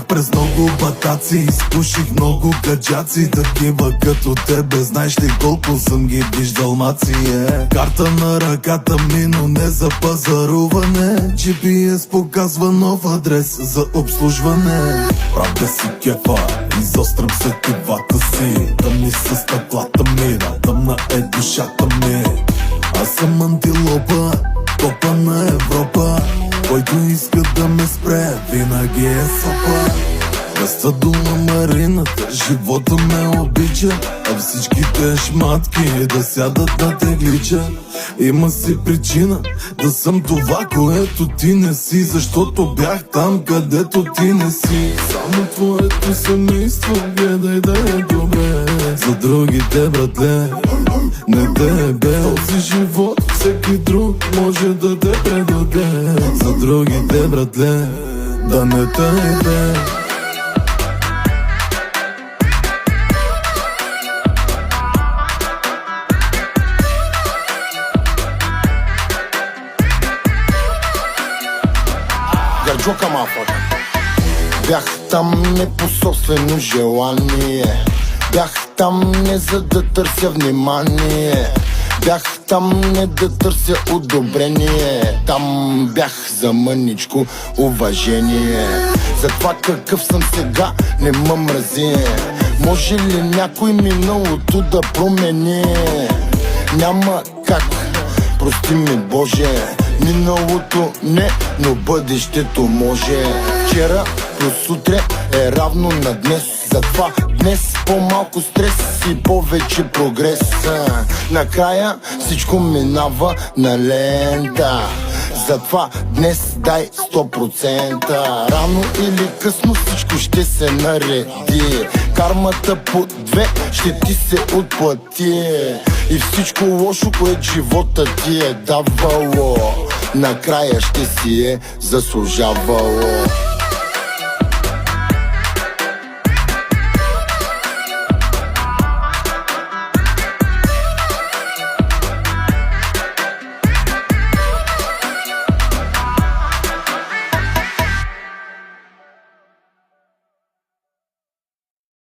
през много батаци, изпуших много гаджаци, такива като тебе. Знаеш ли колко съм ги виждал, маци, Карта на ръката ми, но не за пазаруване. GPS показва нов адрес за обслужване. Правя си кефа, изострям сетивата си. Тъмни са стъклата ми, тъмна е душата ми. Аз съм антилопа, топа на Европа. Който иска да ме спре, винаги е сопа. Кръста дума Марината, живота ме обича, а всичките шматки да сядат на теглича. Има си причина да съм това, което ти не си, защото бях там, където ти не си. Само твоето семейство гледай да е добре, за другите, братле, не те бе. Този живот всеки друг може да те предаде, за другите, братле, да не те бе. Гарджока мафък. Бях там не по собствено желание, бях там не за да търся внимание, бях там не да търся одобрение, там бях за мъничко уважение. За това какъв съм сега не ме мрази. Може ли някой миналото да промени? Няма как, прости ми Боже. Миналото не, но бъдещето може. Вчера плюс утре е равно на днес. Затова днес по-малко стрес и повече прогрес. Накрая всичко минава на лента. Затова днес дай 100%. Рано или късно всичко ще се нареди. Кармата по две ще ти се отплати. И всичко лошо, което живота ти е давало, накрая ще си е заслужавало.